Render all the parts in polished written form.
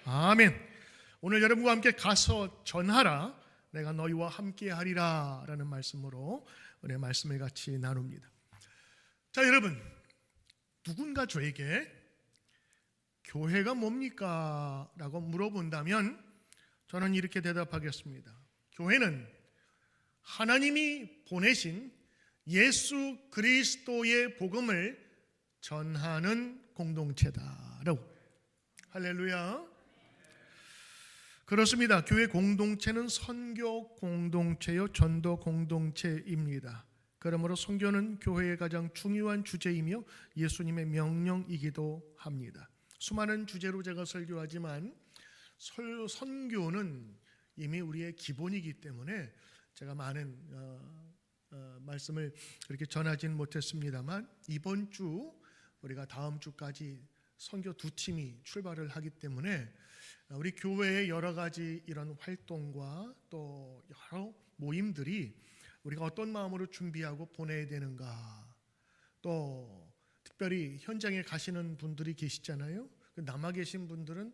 아멘. 오늘 여러분과 함께 가서 전하라, 내가 너희와 함께 하리라 라는 말씀으로 오늘 말씀을 같이 나눕니다. 자, 여러분, 누군가 저에게 교회가 뭡니까? 라고 물어본다면 저는 이렇게 대답하겠습니다. 교회는 하나님이 보내신 예수 그리스도의 복음을 전하는 공동체다라고. 할렐루야. 그렇습니다. 교회 공동체는 선교 공동체요, 전도 공동체입니다. 그러므로 선교는 교회의 가장 중요한 주제이며 예수님의 명령이기도 합니다. 수많은 주제로 제가 설교하지만 선교는 이미 우리의 기본이기 때문에 제가 많은 말씀을 그렇게 전하진 못했습니다만, 이번 주 우리가 다음 주까지 선교 두 팀이 출발을 하기 때문에 우리 교회의 여러 가지 이런 활동과 또 여러 모임들이 우리가 어떤 마음으로 준비하고 보내야 되는가, 또 특별히 현장에 가시는 분들이 계시잖아요. 남아 계신 분들은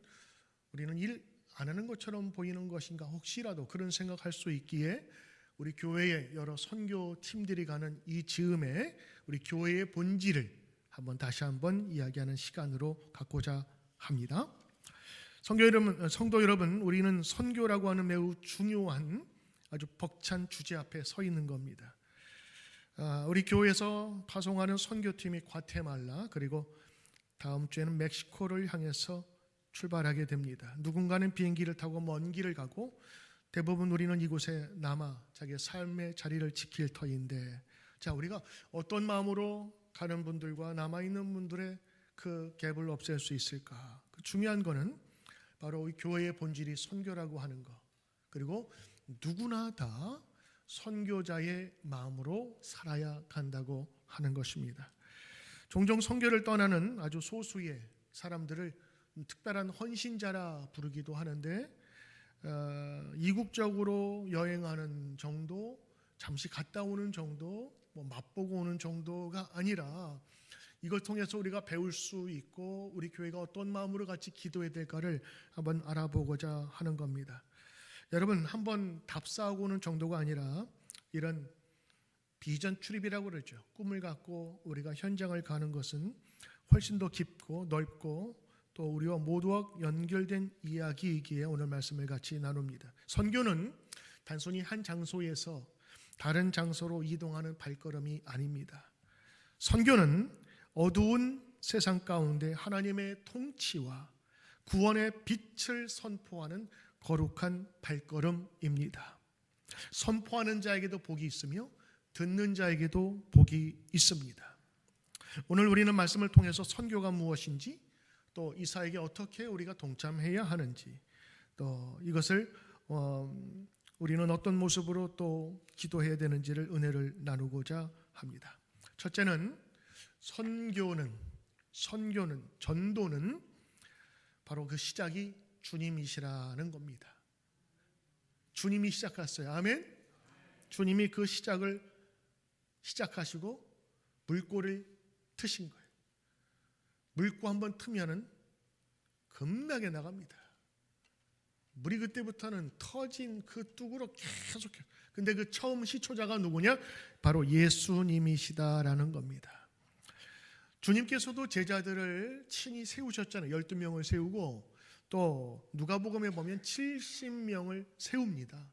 우리는 일 안 하는 것처럼 보이는 것인가, 혹시라도 그런 생각할 수 있기에 우리 교회의 여러 선교 팀들이 가는 이 즈음에 우리 교회의 본질을 다시 한번 이야기하는 시간으로 갖고자 합니다. 성도 여러분, 우리는 선교라고 하는 매우 중요한 아주 벅찬 주제 앞에 서 있는 겁니다. 우리 교회에서 파송하는 선교팀이 과테말라, 그리고 다음 주에는 멕시코를 향해서 출발하게 됩니다. 누군가는 비행기를 타고 먼 길을 가고, 대부분 우리는 이곳에 남아 자기의 삶의 자리를 지킬 터인데, 자, 우리가 어떤 마음으로 가는 분들과 남아있는 분들의 그 갭을 없앨 수 있을까? 그 중요한 거는 바로 이 교회의 본질이 선교라고 하는 것, 그리고 누구나 다 선교자의 마음으로 살아야 간다고 하는 것입니다. 종종 선교를 떠나는 아주 소수의 사람들을 특별한 헌신자라 부르기도 하는데, 이국적으로 여행하는 정도, 잠시 갔다 오는 정도, 맛보고 오는 정도가 아니라 이걸 통해서 우리가 배울 수 있고 우리 교회가 어떤 마음으로 같이 기도해야 될까를 한번 알아보고자 하는 겁니다. 여러분, 한번 답사하고 오는 정도가 아니라 이런 비전 출입이라고 그러죠. 꿈을 갖고 우리가 현장을 가는 것은 훨씬 더 깊고 넓고 또 우리와 모두와 연결된 이야기이기에 오늘 말씀을 같이 나눕니다. 선교는 단순히 한 장소에서 다른 장소로 이동하는 발걸음이 아닙니다. 선교는 어두운 세상 가운데 하나님의 통치와 구원의 빛을 선포하는 거룩한 발걸음입니다. 선포하는 자에게도 복이 있으며 듣는 자에게도 복이 있습니다. 오늘 우리는 말씀을 통해서 선교가 무엇인지, 또 이사에게 어떻게 우리가 동참해야 하는지, 또 이것을 우리는 어떤 모습으로 또 기도해야 되는지를 은혜를 나누고자 합니다. 첫째는 전도는 바로 그 시작이 주님이시라는 겁니다. 주님이 시작했어요. 아멘. 주님이 그 시작을 시작하시고 물꼬를 트신 거예요. 물꼬 한번 트면은 겁나게 나갑니다. 물이 그때부터는 터진 그 뚝으로 계속해요. 근데 그 처음 시초자가 누구냐? 바로 예수님이시다라는 겁니다. 주님께서도 제자들을 친히 세우셨잖아요. 12명을 세우고, 또 누가복음에 보면 70명을 세웁니다.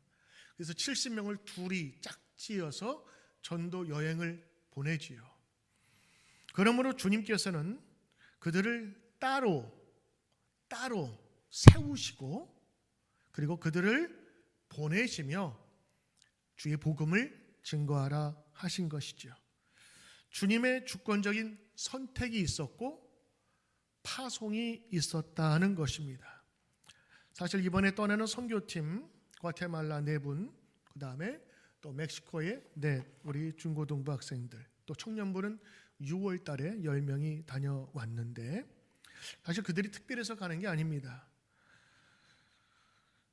그래서 70명을 둘이 짝지어서 전도 여행을 보내지요. 그러므로 주님께서는 그들을 따로 세우시고, 그리고 그들을 보내시며 주의 복음을 증거하라 하신 것이죠. 주님의 주권적인 선택이 있었고 파송이 있었다는 것입니다. 사실 이번에 떠나는 선교팀 과테말라 4분, 그 다음에 또 멕시코의 우리 중고등부 학생들, 또 청년부는 6월 달에 10명이 다녀왔는데, 사실 그들이 특별해서 가는 게 아닙니다.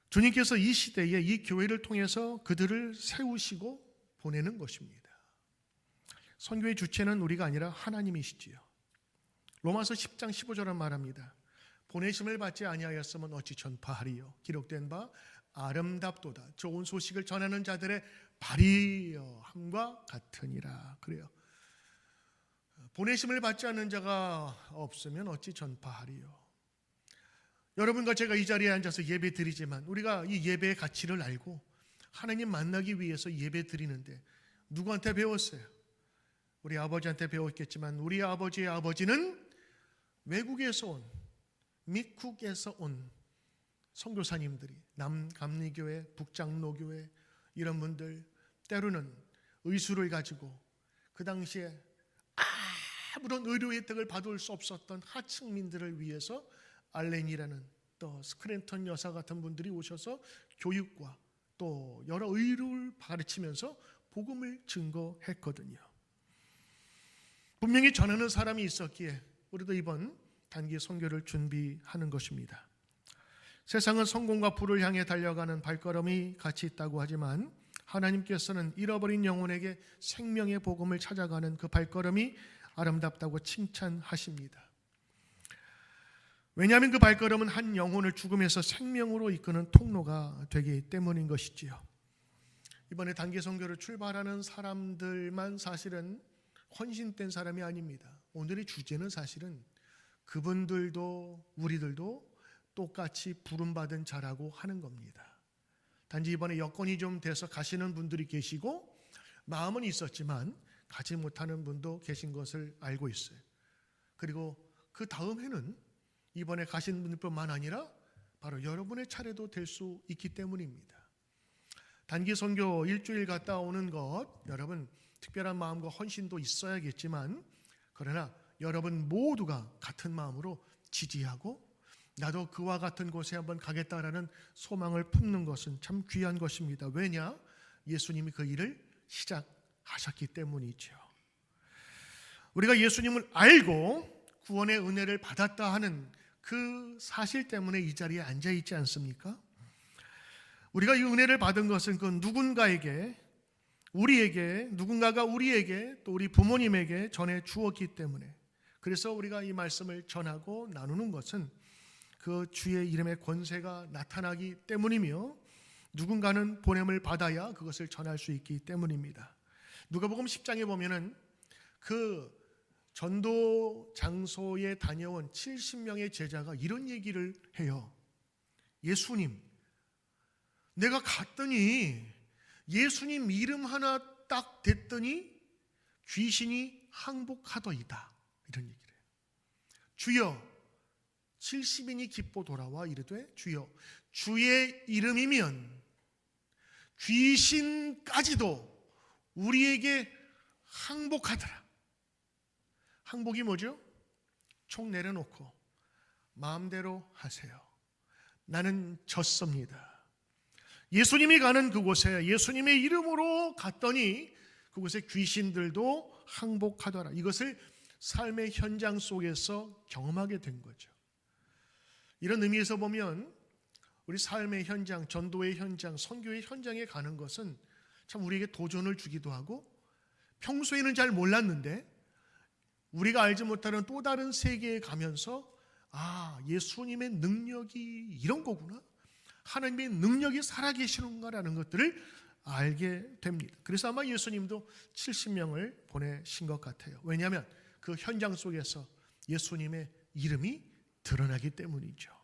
주님께서 이 시대에 이 교회를 통해서 그들을 세우시고 보내는 것입니다. 선교의 주체는 우리가 아니라 하나님이시지요. 로마서 10장 15절은 말합니다. 보내심을 받지 아니하였으면 어찌 전파하리요. 기록된 바 아름답도다. 좋은 소식을 전하는 자들의 발이함과 같으니라. 그래요. 보내심을 받지 않는 자가 없으면 어찌 전파하리요. 여러분과 제가 이 자리에 앉아서 예배 드리지만 우리가 이 예배의 가치를 알고 하나님 만나기 위해서 예배 드리는데 누구한테 배웠어요? 우리 아버지한테 배웠겠지만 우리 아버지의 아버지는 외국에서 온, 미국에서 온 선교사님들이 남감리교회, 북장로교회 이런 분들 때로는 의수를 가지고 그 당시에 아무런 의료 혜택을 받을 수 없었던 하층민들을 위해서 알렌이라는 또 스크랜턴 여사 같은 분들이 오셔서 교육과 또 여러 의료를 가르치면서 복음을 증거했거든요. 분명히 전하는 사람이 있었기에 우리도 이번 단기 선교를 준비하는 것입니다. 세상은 성공과 부를 향해 달려가는 발걸음이 같이 있다고 하지만 하나님께서는 잃어버린 영혼에게 생명의 복음을 찾아가는 그 발걸음이 아름답다고 칭찬하십니다. 왜냐하면 그 발걸음은 한 영혼을 죽음에서 생명으로 이끄는 통로가 되기 때문인 것이지요. 이번에 단기 선교를 출발하는 사람들만 사실은 헌신된 사람이 아닙니다. 오늘의 주제는 사실은 그분들도 우리들도 똑같이 부름받은 자라고 하는 겁니다. 단지 이번에 여건이 좀 돼서 가시는 분들이 계시고 마음은 있었지만 가지 못하는 분도 계신 것을 알고 있어요. 그리고 그 다음 해는 이번에 가신 분들뿐만 아니라 바로 여러분의 차례도 될 수 있기 때문입니다. 단기 선교 일주일 갔다 오는 것, 여러분 특별한 마음과 헌신도 있어야겠지만 그러나 여러분 모두가 같은 마음으로 지지하고 나도 그와 같은 곳에 한번 가겠다라는 소망을 품는 것은 참 귀한 것입니다. 왜냐? 예수님이 그 일을 시작하셨기 때문이죠. 우리가 예수님을 알고 구원의 은혜를 받았다 하는 그 사실 때문에 이 자리에 앉아 있지 않습니까? 우리가 이 은혜를 받은 것은 그 누군가가 우리에게 또 우리 부모님에게 전해 주었기 때문에, 그래서 우리가 이 말씀을 전하고 나누는 것은 그 주의 이름의 권세가 나타나기 때문이며 누군가는 보냄을 받아야 그것을 전할 수 있기 때문입니다. 누가복음 10장에 보면은 그 전도 장소에 다녀온 70명의 제자가 이런 얘기를 해요. 예수님, 내가 갔더니 예수님 이름 하나 딱 댔더니 귀신이 항복하더이다. 이런 얘기를 해요. 주여, 70인이 기뻐 돌아와 이르되 주여, 주의 이름이면 귀신까지도 우리에게 항복하더라. 항복이 뭐죠? 총 내려놓고 마음대로 하세요. 나는 졌습니다. 예수님이 가는 그곳에 예수님의 이름으로 갔더니 그곳에 귀신들도 항복하더라. 이것을 삶의 현장 속에서 경험하게 된 거죠. 이런 의미에서 보면 우리 삶의 현장, 전도의 현장, 선교의 현장에 가는 것은 참 우리에게 도전을 주기도 하고 평소에는 잘 몰랐는데 우리가 알지 못하는 또 다른 세계에 가면서 예수님의 능력이 이런 거구나, 하나님의 능력이 살아계시는가라는 것들을 알게 됩니다. 그래서 아마 예수님도 70명을 보내신 것 같아요. 왜냐하면 그 현장 속에서 예수님의 이름이 드러나기 때문이죠.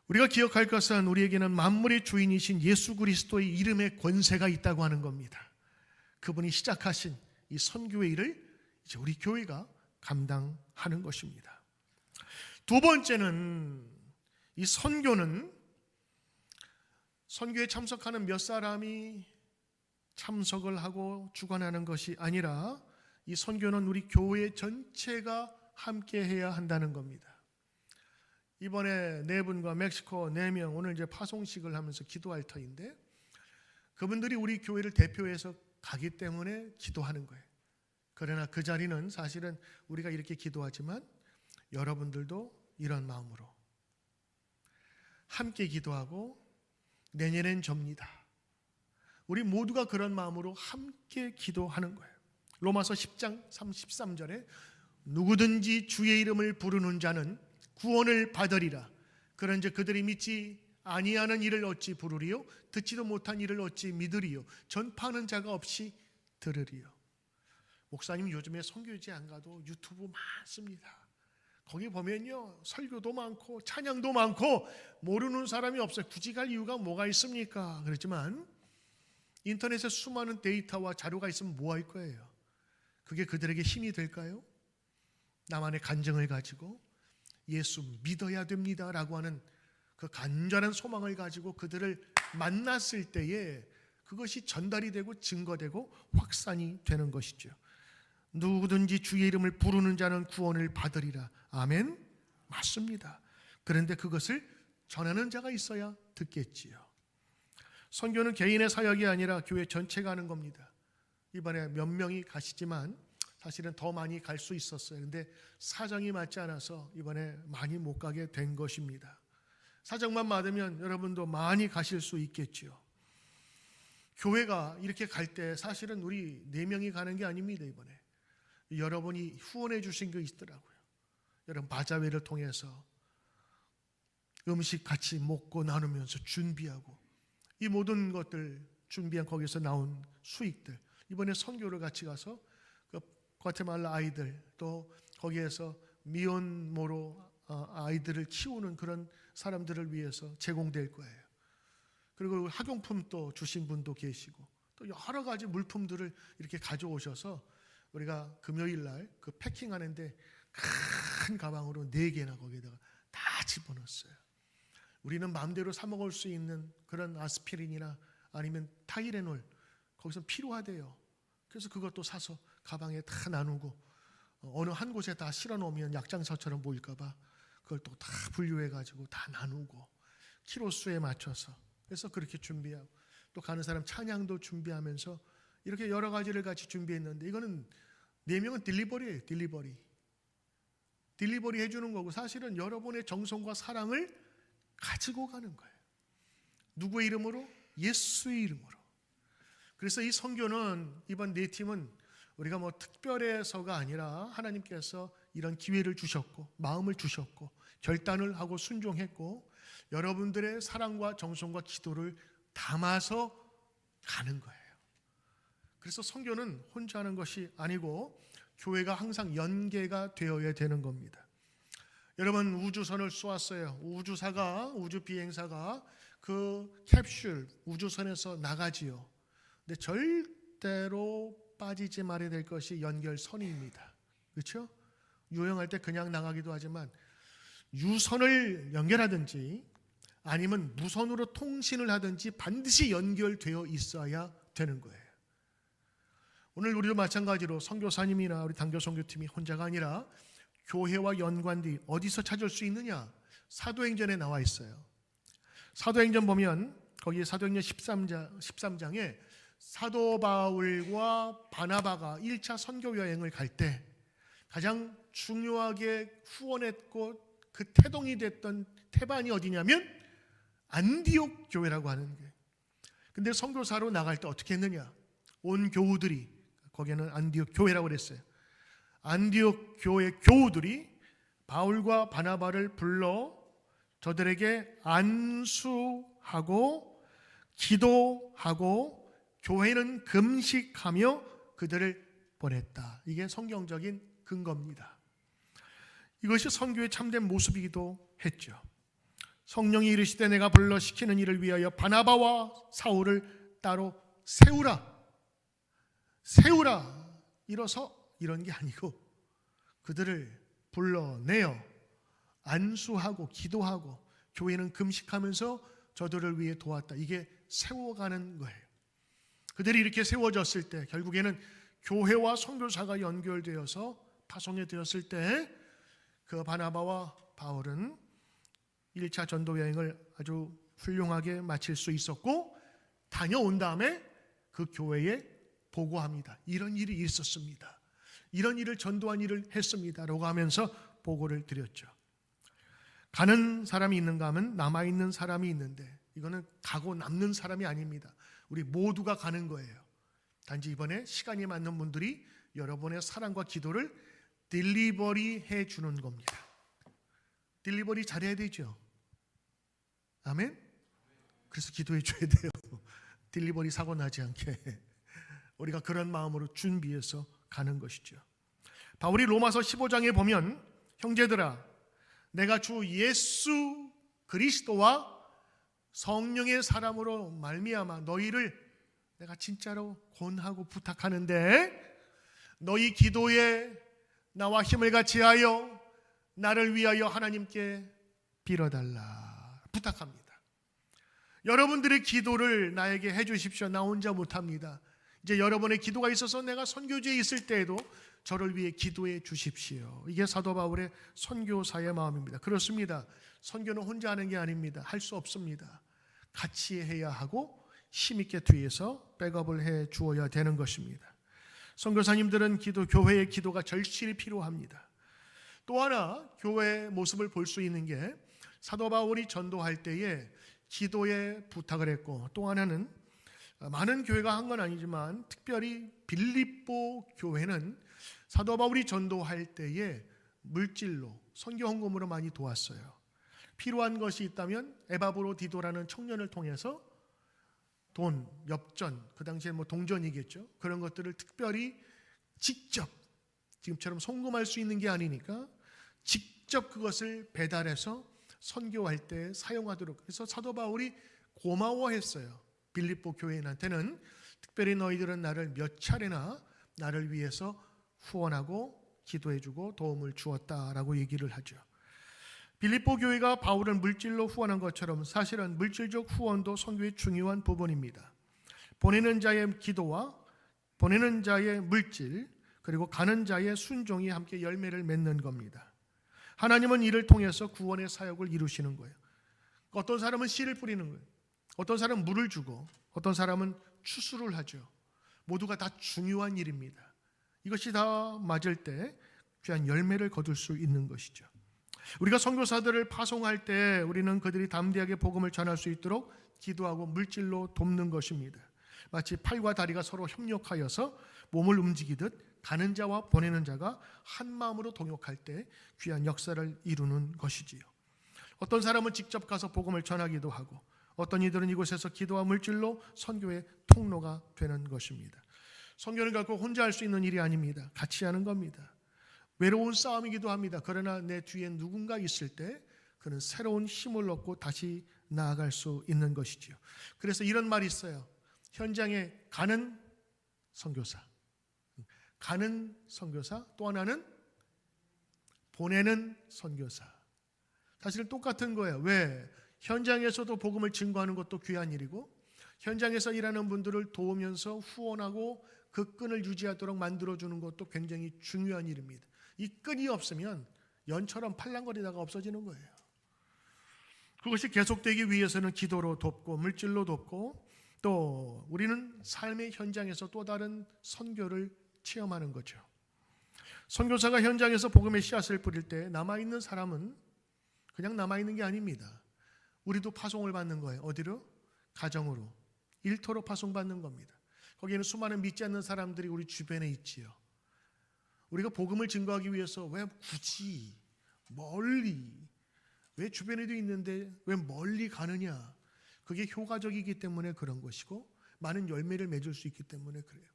우리가 기억할 것은 우리에게는 만물의 주인이신 예수 그리스도의 이름의 권세가 있다고 하는 겁니다. 그분이 시작하신 이 선교의 일을 이제 우리 교회가 감당하는 것입니다. 두 번째는 이 선교에 참석하는 몇 사람이 참석을 하고 주관하는 것이 아니라 이 선교는 우리 교회 전체가 함께 해야 한다는 겁니다. 이번에 네 분과 멕시코 4명 오늘 이제 파송식을 하면서 기도할 터인데 그분들이 우리 교회를 대표해서 가기 때문에 기도하는 거예요. 그러나 그 자리는 사실은 우리가 이렇게 기도하지만 여러분들도 이런 마음으로 함께 기도하고 내년엔 접니다. 우리 모두가 그런 마음으로 함께 기도하는 거예요. 로마서 10장 33절에 누구든지 주의 이름을 부르는 자는 구원을 받으리라. 그런즉 그들이 믿지 아니하는 이를 어찌 부르리요? 듣지도 못한 이를 어찌 믿으리요? 전파하는 자가 없이 들으리요. 목사님 요즘에 선교지 안 가도 유튜브 많습니다. 거기 보면요, 설교도 많고 찬양도 많고 모르는 사람이 없어요. 굳이 갈 이유가 뭐가 있습니까? 그렇지만 인터넷에 수많은 데이터와 자료가 있으면 뭐 할 거예요? 그게 그들에게 힘이 될까요? 나만의 간증을 가지고 예수 믿어야 됩니다라고 하는 그 간절한 소망을 가지고 그들을 만났을 때에 그것이 전달이 되고 증거되고 확산이 되는 것이죠. 누구든지 주의 이름을 부르는 자는 구원을 받으리라. 아멘. 맞습니다. 그런데 그것을 전하는 자가 있어야 듣겠지요. 선교는 개인의 사역이 아니라 교회 전체가 하는 겁니다. 이번에 몇 명이 가시지만 사실은 더 많이 갈 수 있었어요. 그런데 사정이 맞지 않아서 이번에 많이 못 가게 된 것입니다. 사정만 맞으면 여러분도 많이 가실 수 있겠지요. 교회가 이렇게 갈 때 사실은 우리 4명이 가는 게 아닙니다. 이번에 여러분이 후원해 주신 게 있더라고요. 여러분 바자회를 통해서 음식 같이 먹고 나누면서 준비하고 이 모든 것들 준비한 거기서 나온 수익들, 이번에 선교를 같이 가서 그 과테말라 아이들, 또 거기에서 미혼모로 아이들을 키우는 그런 사람들을 위해서 제공될 거예요. 그리고 학용품 또 주신 분도 계시고 또 여러 가지 물품들을 이렇게 가져오셔서 우리가 금요일 날 그 패킹하는데 큰 가방으로 4개나 거기다가 다 집어넣었어요. 우리는 마음대로 사 먹을 수 있는 그런 아스피린이나 아니면 타이레놀 거기서 필요하대요. 그래서 그것도 사서 가방에 다 나누고 어느 한 곳에 다 실어 놓으면 약장사처럼 보일까 봐 그걸 또 다 분류해 가지고 다 나누고 키로수에 맞춰서 그래서 그렇게 준비하고 또 가는 사람 찬양도 준비하면서 이렇게 여러 가지를 같이 준비했는데 이거는 4명은 딜리버리예요. 딜리버리 해주는 거고 사실은 여러분의 정성과 사랑을 가지고 가는 거예요. 누구의 이름으로? 예수의 이름으로. 그래서 이 선교는 이번 4팀은 우리가 뭐 특별해서가 아니라 하나님께서 이런 기회를 주셨고 마음을 주셨고 결단을 하고 순종했고 여러분들의 사랑과 정성과 기도를 담아서 가는 거예요. 그래서 선교는 혼자 하는 것이 아니고 교회가 항상 연계가 되어야 되는 겁니다. 여러분 우주선을 쏘았어요. 우주 비행사가 그 캡슐 우주선에서 나가지요. 근데 절대로 빠지지 말아야 될 것이 연결선입니다. 그렇죠? 유영할 때 그냥 나가기도 하지만 유선을 연결하든지 아니면 무선으로 통신을 하든지 반드시 연결되어 있어야 되는 거예요. 오늘 우리도 마찬가지로 선교사님이나 우리 단교 선교팀이 혼자가 아니라 교회와 연관들이 어디서 찾을 수 있느냐? 사도행전에 나와 있어요. 사도행전 보면 거기에 사도행전 13장에 사도 바울과 바나바가 1차 선교 여행을 갈 때 가장 중요하게 후원했고 그 태동이 됐던 태반이 어디냐면 안디옥 교회라고 하는 게. 근데 선교사로 나갈 때 어떻게 했느냐? 온 교우들이 거기에는 안디옥 교회라고 그랬어요. 안디옥 교회 교우들이 바울과 바나바를 불러 저들에게 안수하고 기도하고 교회는 금식하며 그들을 보냈다. 이게 성경적인 근거입니다. 이것이 선교의 참된 모습이기도 했죠. 성령이 이르시되 내가 불러 시키는 일을 위하여 바나바와 사울을 따로 세우라 이뤄서 이런 게 아니고 그들을 불러내어 안수하고 기도하고 교회는 금식하면서 저들을 위해 도왔다. 이게 세워가는 거예요. 그들이 이렇게 세워졌을 때 결국에는 교회와 선교사가 연결되어서 파송이 되었을 때 그 바나바와 바울은 1차 전도 여행을 아주 훌륭하게 마칠 수 있었고 다녀온 다음에 그 교회에 보고합니다. 이런 일이 있었습니다. 이런 일을 전도한 일을 했습니다. 라고 하면서 보고를 드렸죠. 가는 사람이 있는가 하면 남아있는 사람이 있는데 이거는 가고 남는 사람이 아닙니다. 우리 모두가 가는 거예요. 단지 이번에 시간이 맞는 분들이 여러분의 사랑과 기도를 딜리버리 해주는 겁니다. 딜리버리 잘해야 되죠. 아멘? 그래서 기도해 줘야 돼요. 딜리버리 사고 나지 않게 우리가 그런 마음으로 준비해서 가는 것이죠. 바울이 로마서 15장에 보면 형제들아 내가 주 예수 그리스도와 성령의 사람으로 말미암아 너희를 내가 진짜로 권하고 부탁하는데 너희 기도에 나와 힘을 같이 하여 나를 위하여 하나님께 빌어달라 부탁합니다. 여러분들의 기도를 나에게 해주십시오. 나 혼자 못합니다. 이제 여러분의 기도가 있어서 내가 선교지에 있을 때에도 저를 위해 기도해 주십시오. 이게 사도 바울의 선교사의 마음입니다. 그렇습니다. 선교는 혼자 하는 게 아닙니다. 할 수 없습니다. 같이 해야 하고 힘있게 뒤에서 백업을 해 주어야 되는 것입니다. 선교사님들은 교회의 기도가 절실히 필요합니다. 또 하나 교회의 모습을 볼 수 있는 게 사도 바울이 전도할 때에 기도에 부탁을 했고, 또 하나는 많은 교회가 한 건 아니지만 특별히 빌립보 교회는 사도 바울이 전도할 때에 물질로 선교 헌금으로 많이 도왔어요. 필요한 것이 있다면 에바브로디도라는 청년을 통해서 돈, 엽전, 그 당시에 동전이겠죠. 그런 것들을 특별히 직접 지금처럼 송금할 수 있는 게 아니니까 직접 그것을 배달해서 선교할 때 사용하도록. 그래서 사도 바울이 고마워했어요. 빌립보 교인한테는 특별히 너희들은 나를 몇 차례나 나를 위해서 후원하고 기도해주고 도움을 주었다라고 얘기를 하죠. 빌립보 교회가 바울을 물질로 후원한 것처럼 사실은 물질적 후원도 선교의 중요한 부분입니다. 보내는 자의 기도와 보내는 자의 물질 그리고 가는 자의 순종이 함께 열매를 맺는 겁니다. 하나님은 이를 통해서 구원의 사역을 이루시는 거예요. 어떤 사람은 씨를 뿌리는 거예요. 어떤 사람은 물을 주고 어떤 사람은 추수를 하죠. 모두가 다 중요한 일입니다. 이것이 다 맞을 때 귀한 열매를 거둘 수 있는 것이죠. 우리가 선교사들을 파송할 때 우리는 그들이 담대하게 복음을 전할 수 있도록 기도하고 물질로 돕는 것입니다. 마치 팔과 다리가 서로 협력하여서 몸을 움직이듯 가는 자와 보내는 자가 한 마음으로 동역할 때 귀한 역사를 이루는 것이지요. 어떤 사람은 직접 가서 복음을 전하기도 하고 어떤 이들은 이곳에서 기도와 물질로 선교의 통로가 되는 것입니다. 선교는 결코 혼자 할 수 있는 일이 아닙니다. 같이 하는 겁니다. 외로운 싸움이기도 합니다. 그러나 내 뒤에 누군가 있을 때 그는 새로운 힘을 얻고 다시 나아갈 수 있는 것이지요. 그래서 이런 말이 있어요. 현장에 가는 선교사, 가는 선교사, 또 하나는 보내는 선교사. 사실은 똑같은 거예요. 왜? 현장에서도 복음을 증거하는 것도 귀한 일이고 현장에서 일하는 분들을 도우면서 후원하고 그 끈을 유지하도록 만들어주는 것도 굉장히 중요한 일입니다. 이 끈이 없으면 연처럼 팔랑거리다가 없어지는 거예요. 그것이 계속되기 위해서는 기도로 돕고 물질로 돕고 또 우리는 삶의 현장에서 또 다른 선교를 체험하는 거죠. 선교사가 현장에서 복음의 씨앗을 뿌릴 때 남아있는 사람은 그냥 남아있는 게 아닙니다. 우리도 파송을 받는 거예요. 어디로? 가정으로, 일터로 파송받는 겁니다. 거기에는 수많은 믿지 않는 사람들이 우리 주변에 있지요. 우리가 복음을 증거하기 위해서 왜 굳이 멀리, 왜 주변에도 있는데 왜 멀리 가느냐? 그게 효과적이기 때문에 그런 것이고 많은 열매를 맺을 수 있기 때문에 그래요.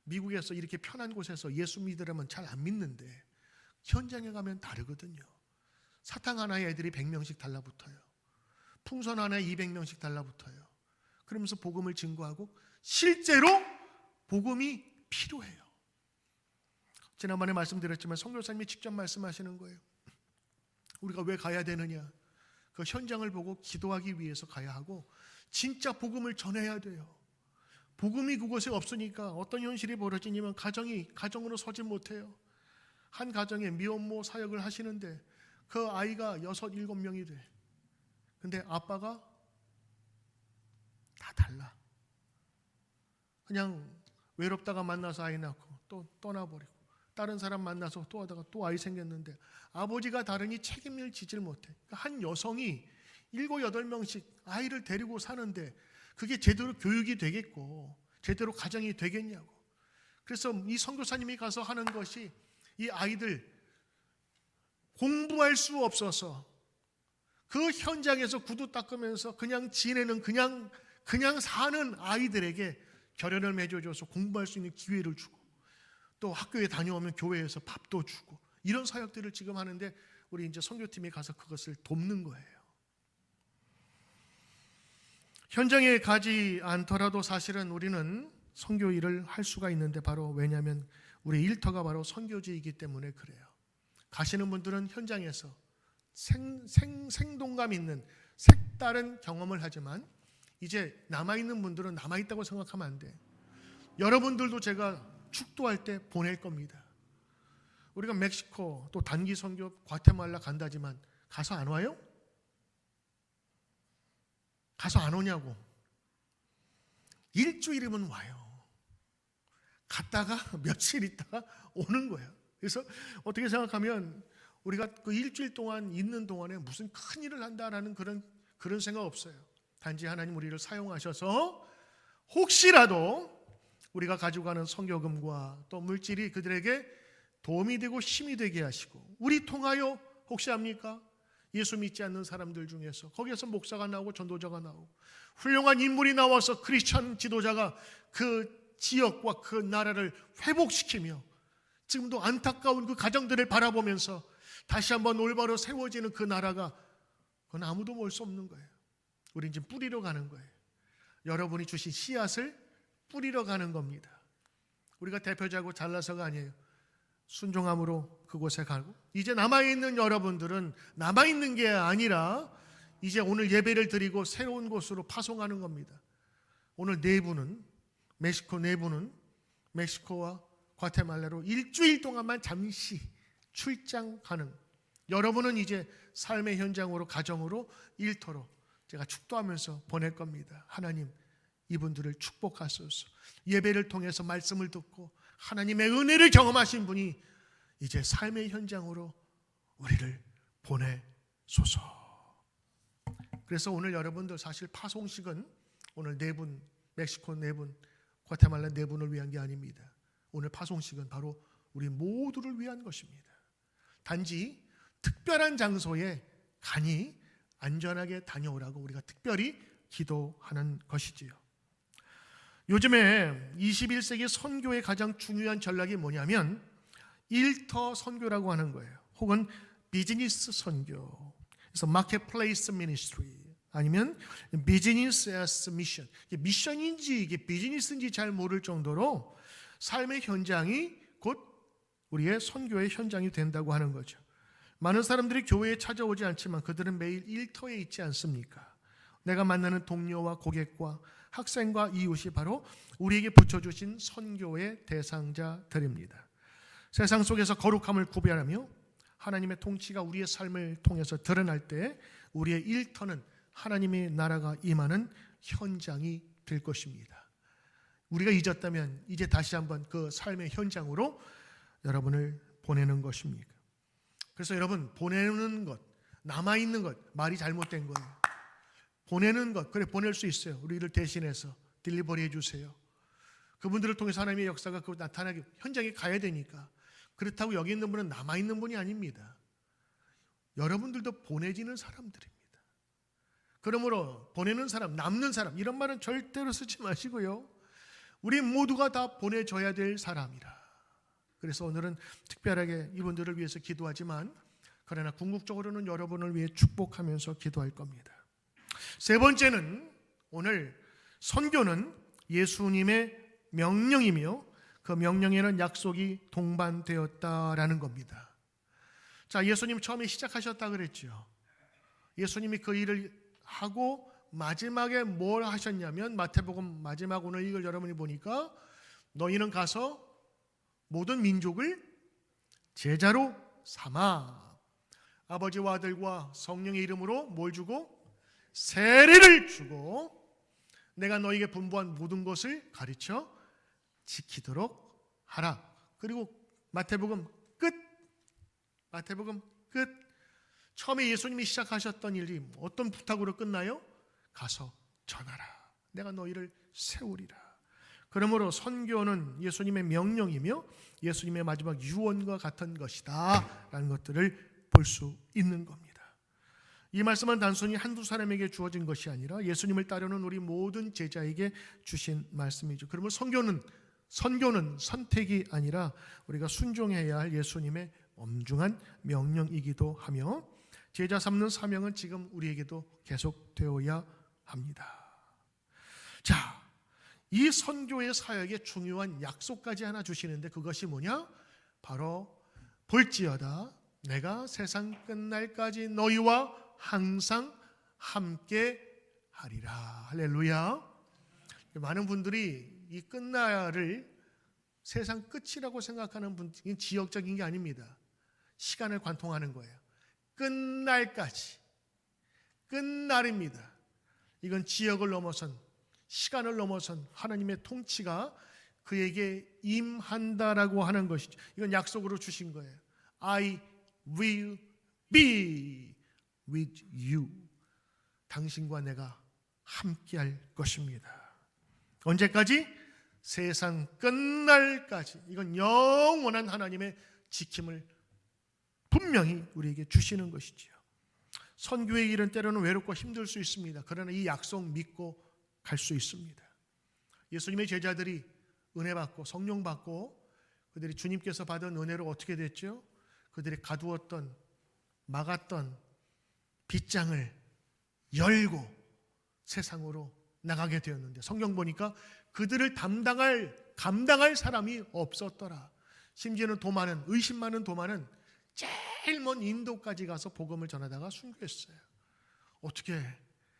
미국에서 이렇게 편한 곳에서 예수 믿으려면 잘 안 믿는데 현장에 가면 다르거든요. 사탕 하나에 애들이 100명씩 달라붙어요. 풍선 하나에 200명씩 달라붙어요. 그러면서 복음을 증거하고 실제로 복음이 필요해요. 지난번에 말씀드렸지만 선교사님이 직접 말씀하시는 거예요. 우리가 왜 가야 되느냐? 그 현장을 보고 기도하기 위해서 가야 하고 진짜 복음을 전해야 돼요. 복음이 그곳에 없으니까 어떤 현실이 벌어지냐면 가정으로 서지 못해요. 한 가정에 미혼모 사역을 하시는데 그 아이가 6, 7명이 돼. 근데 아빠가 다 달라. 그냥 외롭다가 만나서 아이 낳고 또 떠나버리고 다른 사람 만나서 또 하다가 또 아이 생겼는데 아버지가 다르니 책임을 지질 못해. 한 여성이 7, 8명씩 아이를 데리고 사는데 그게 제대로 교육이 되겠고 제대로 가정이 되겠냐고. 그래서 이 선교사님이 가서 하는 것이 이 아이들 공부할 수 없어서 그 현장에서 구두 닦으면서 그냥 지내는 그냥 사는 아이들에게 결연을 맺어줘서 공부할 수 있는 기회를 주고, 또 학교에 다녀오면 교회에서 밥도 주고, 이런 사역들을 지금 하는데 우리 이제 선교팀이 가서 그것을 돕는 거예요. 현장에 가지 않더라도 사실은 우리는 선교 일을 할 수가 있는데, 바로 왜냐하면 우리 일터가 바로 선교지이기 때문에 그래요. 가시는 분들은 현장에서 생동감 있는 색다른 경험을 하지만, 이제 남아있는 분들은 남아있다고 생각하면 안 돼. 여러분들도 제가 축도할 때 보낼 겁니다. 우리가 멕시코 또 단기 선교 과테말라 간다지만 가서 안 와요? 가서 안 오냐고. 일주일이면 와요. 갔다가 며칠 있다가 오는 거예요. 그래서 어떻게 생각하면 우리가 그 일주일 동안 있는 동안에 무슨 큰 일을 한다라는 그런 생각 없어요. 단지 하나님 우리를 사용하셔서 혹시라도 우리가 가지고 가는 선교금과 또 물질이 그들에게 도움이 되고 힘이 되게 하시고, 우리 통하여 혹시 압니까? 예수 믿지 않는 사람들 중에서 거기에서 목사가 나오고 전도자가 나오고 훌륭한 인물이 나와서 크리스천 지도자가 그 지역과 그 나라를 회복시키며, 지금도 안타까운 그 가정들을 바라보면서 다시 한번 올바로 세워지는 그 나라가, 그건 아무도 볼 수 없는 거예요. 우린 지금 뿌리러 가는 거예요. 여러분이 주신 씨앗을 뿌리러 가는 겁니다. 우리가 대표자고 잘나서가 아니에요. 순종함으로 그곳에 가고, 이제 남아있는 여러분들은 남아있는 게 아니라 이제 오늘 예배를 드리고 새로운 곳으로 파송하는 겁니다. 오늘 네 분은 멕시코와 과테말라로 일주일 동안만 잠시 출장 가는, 여러분은 이제 삶의 현장으로, 가정으로, 일터로 제가 축도하면서 보낼 겁니다. 하나님 이분들을 축복하소서. 예배를 통해서 말씀을 듣고 하나님의 은혜를 경험하신 분이 이제 삶의 현장으로 우리를 보내소서. 그래서 오늘 여러분들 사실 파송식은 오늘 네 분, 멕시코 네 분, 과테말라 네 분을 위한 게 아닙니다. 오늘 파송식은 바로 우리 모두를 위한 것입니다. 단지 특별한 장소에 가니 안전하게 다녀오라고 우리가 특별히 기도하는 것이지요. 요즘에 21세기 선교의 가장 중요한 전략이 뭐냐면 일터 선교라고 하는 거예요. 혹은 비즈니스 선교. 그래서 마켓플레이스 미니스트리 아니면 비즈니스 애스 미션. 이게 미션인지 이게 비즈니스인지 잘 모를 정도로 삶의 현장이 곧 우리의 선교의 현장이 된다고 하는 거죠. 많은 사람들이 교회에 찾아오지 않지만 그들은 매일 일터에 있지 않습니까? 내가 만나는 동료와 고객과 학생과 이웃이 바로 우리에게 붙여주신 선교의 대상자들입니다. 세상 속에서 거룩함을 구별하며 하나님의 통치가 우리의 삶을 통해서 드러날 때 우리의 일터는 하나님의 나라가 임하는 현장이 될 것입니다. 우리가 잊었다면 이제 다시 한번 그 삶의 현장으로 여러분을 보내는 것입니다. 그래서 여러분, 보내는 것, 남아있는 것, 말이 잘못된 거예요. 보내는 것, 그래 보낼 수 있어요. 우리를 대신해서 딜리버리 해주세요. 그분들을 통해서 하나님의 역사가 그 나타나게 현장에 가야 되니까. 그렇다고 여기 있는 분은 남아있는 분이 아닙니다. 여러분들도 보내지는 사람들입니다. 그러므로 보내는 사람, 남는 사람 이런 말은 절대로 쓰지 마시고요. 우리 모두가 다 보내줘야 될 사람이라. 그래서 오늘은 특별하게 이분들을 위해서 기도하지만, 그러나 궁극적으로는 여러분을 위해 축복하면서 기도할 겁니다. 세 번째는, 오늘 선교는 예수님의 명령이며 그 명령에는 약속이 동반되었다라는 겁니다. 자, 예수님 처음에 시작하셨다 그랬죠. 예수님이 그 일을 하고 마지막에 뭘 하셨냐면, 마태복음 마지막 오늘 이걸 여러분이 보니까 너희는 가서 모든 민족을 제자로 삼아 아버지와 아들과 성령의 이름으로 뭘 주고? 세례를 주고 내가 너에게 분부한 모든 것을 가르쳐 지키도록 하라. 그리고 마태복음 끝. 처음에 예수님이 시작하셨던 일이 어떤 부탁으로 끝나요? 가서 전하라. 내가 너희를 세우리라. 그러므로 선교는 예수님의 명령이며 예수님의 마지막 유언과 같은 것이다 라는 것들을 볼 수 있는 겁니다. 이 말씀은 단순히 한두 사람에게 주어진 것이 아니라 예수님을 따르는 우리 모든 제자에게 주신 말씀이죠. 그러면 선교는 선택이 아니라 우리가 순종해야 할 예수님의 엄중한 명령이기도 하며 제자 삼는 사명은 지금 우리에게도 계속되어야 합니다. 자, 이 선교의 사역에 중요한 약속까지 하나 주시는데 그것이 뭐냐? 바로 볼지어다 내가 세상 끝날까지 너희와 항상 함께 하리라. 할렐루야. 많은 분들이 이 끝날을 세상 끝이라고 생각하는 분들이 지역적인 게 아닙니다. 시간을 관통하는 거예요. 끝날까지. 끝날입니다. 이건 지역을 넘어선, 시간을 넘어선 하나님의 통치가 그에게 임한다라고 하는 것이죠. 이건 약속으로 주신 거예요. I will be with you. 당신과 내가 함께할 것입니다. 언제까지? 세상 끝날까지. 이건 영원한 하나님의 지킴을 분명히 우리에게 주시는 것이지요. 선교의 일은 때로는 외롭고 힘들 수 있습니다. 그러나 이 약속 믿고 갈 수 있습니다. 예수님의 제자들이 은혜 받고 성령 받고 그들이 주님께서 받은 은혜로 어떻게 됐죠? 그들이 가두었던 막았던 빗장을 열고 세상으로 나가게 되었는데 성경 보니까 그들을 감당할 사람이 없었더라. 심지어는 의심 많은 도마는 제일 먼 인도까지 가서 복음을 전하다가 순교했어요. 어떻게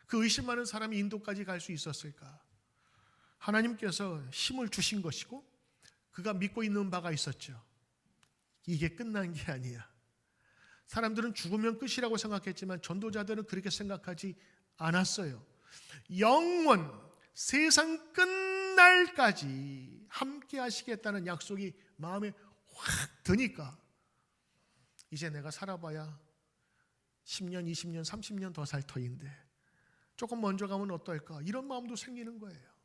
그 의심 많은 사람이 인도까지 갈 수 있었을까? 하나님께서 힘을 주신 것이고 그가 믿고 있는 바가 있었죠. 이게 끝난 게 아니야. 사람들은 죽으면 끝이라고 생각했지만 전도자들은 그렇게 생각하지 않았어요. 영원 세상 끝날까지 함께 하시겠다는 약속이 마음에 확 드니까 이제 내가 살아봐야 10년, 20년, 30년 더 살 터인데 조금 먼저 가면 어떨까? 이런 마음도 생기는 거예요.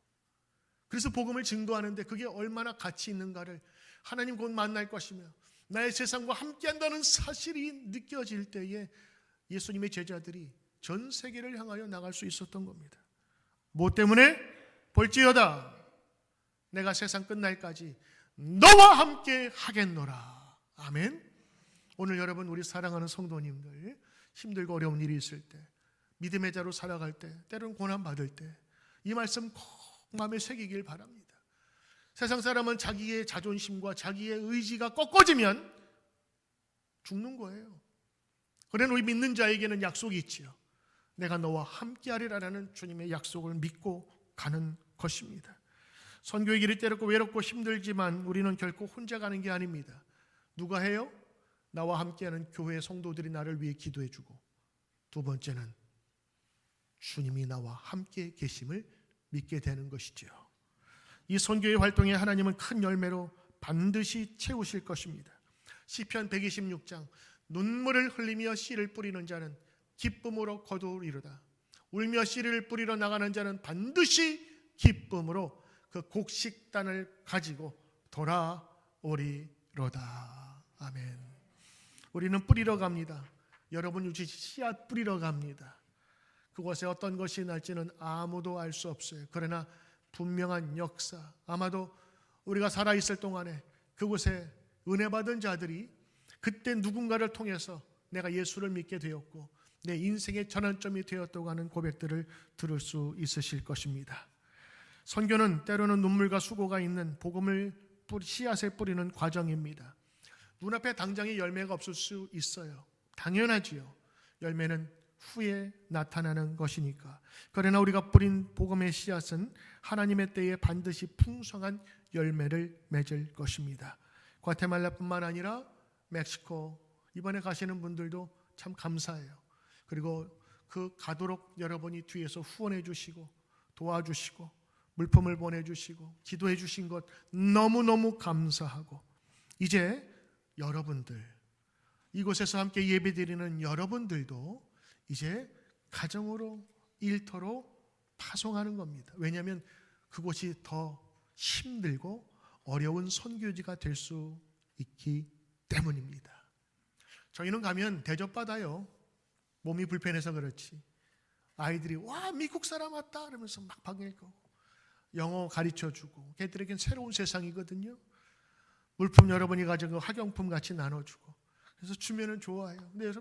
그래서 복음을 증거하는데 그게 얼마나 가치 있는가를 하나님 곧 만날 것이며 나의 세상과 함께한다는 사실이 느껴질 때에 예수님의 제자들이 전 세계를 향하여 나갈 수 있었던 겁니다. 뭐 때문에? 볼지어다 내가 세상 끝날까지 너와 함께 하겠노라. 아멘. 오늘 여러분 우리 사랑하는 성도님들 힘들고 어려운 일이 있을 때 믿음의 자로 살아갈 때 때로는 고난받을 때 이 말씀 꼭 마음에 새기길 바랍니다. 세상 사람은 자기의 자존심과 자기의 의지가 꺾어지면 죽는 거예요. 그러나 우리 믿는 자에게는 약속이 있지요. 내가 너와 함께하리라는 주님의 약속을 믿고 가는 것입니다. 선교의 길이 때롭고 외롭고 힘들지만 우리는 결코 혼자 가는 게 아닙니다. 누가 해요? 나와 함께하는 교회 성도들이 나를 위해 기도해주고 두 번째는 주님이 나와 함께 계심을 믿게 되는 것이지요. 이 선교의 활동에 하나님은 큰 열매로 반드시 채우실 것입니다. 시편 126장 눈물을 흘리며 씨를 뿌리는 자는 기쁨으로 거두리로다. 울며 씨를 뿌리러 나가는 자는 반드시 기쁨으로 그 곡식단을 가지고 돌아오리로다. 아멘. 우리는 뿌리러 갑니다. 여러분 유치 씨앗 뿌리러 갑니다. 그곳에 어떤 것이 날지는 아무도 알 수 없어요. 그러나 분명한 역사, 아마도 우리가 살아있을 동안에 그곳에 은혜 받은 자들이 그때 누군가를 통해서 내가 예수를 믿게 되었고 내 인생의 전환점이 되었다고 하는 고백들을 들을 수 있으실 것입니다. 선교는 때로는 눈물과 수고가 있는 복음을 씨앗에 뿌리는 과정입니다. 눈앞에 당장의 열매가 없을 수 있어요. 당연하지요. 열매는 후에 나타나는 것이니까. 그러나 우리가 뿌린 복음의 씨앗은 하나님의 때에 반드시 풍성한 열매를 맺을 것입니다. 과테말라뿐만 아니라 멕시코 이번에 가시는 분들도 참 감사해요. 그리고 그 가도록 여러분이 뒤에서 후원해 주시고 도와주시고 물품을 보내주시고 기도해 주신 것 너무너무 감사하고 이제 여러분들 이곳에서 함께 예배드리는 여러분들도 이제 가정으로 일터로 파송하는 겁니다. 왜냐하면 그곳이 더 힘들고 어려운 선교지가 될 수 있기 때문입니다. 저희는 가면 대접받아요. 몸이 불편해서 그렇지. 아이들이 와 미국 사람 왔다 그러면서 막 반가워하고 영어 가르쳐주고 걔들에겐 새로운 세상이거든요. 물품 여러분이 가져가 학용품 같이 나눠주고 그래서 주면은 좋아요. 근데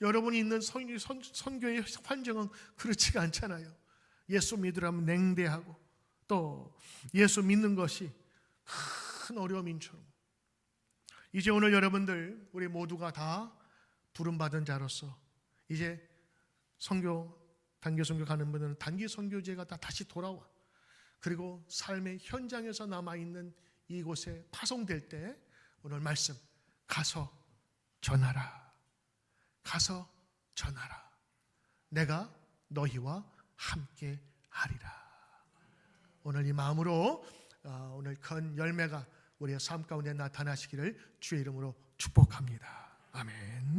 여러분이 있는 선교의 환경은 그렇지가 않잖아요. 예수 믿으라면 냉대하고 또 예수 믿는 것이 큰 어려움인처럼. 이제 오늘 여러분들 우리 모두가 다 부름받은 자로서 이제 단기 선교 가는 분들은 단기 선교제가 다 다시 돌아와. 그리고 삶의 현장에서 남아있는 이곳에 파송될 때 오늘 말씀 가서 전하라. 가서 전하라. 내가 너희와 함께 하리라. 오늘 이 마음으로 오늘 큰 열매가 우리의 삶 가운데 나타나시기를 주의 이름으로 축복합니다. 아멘.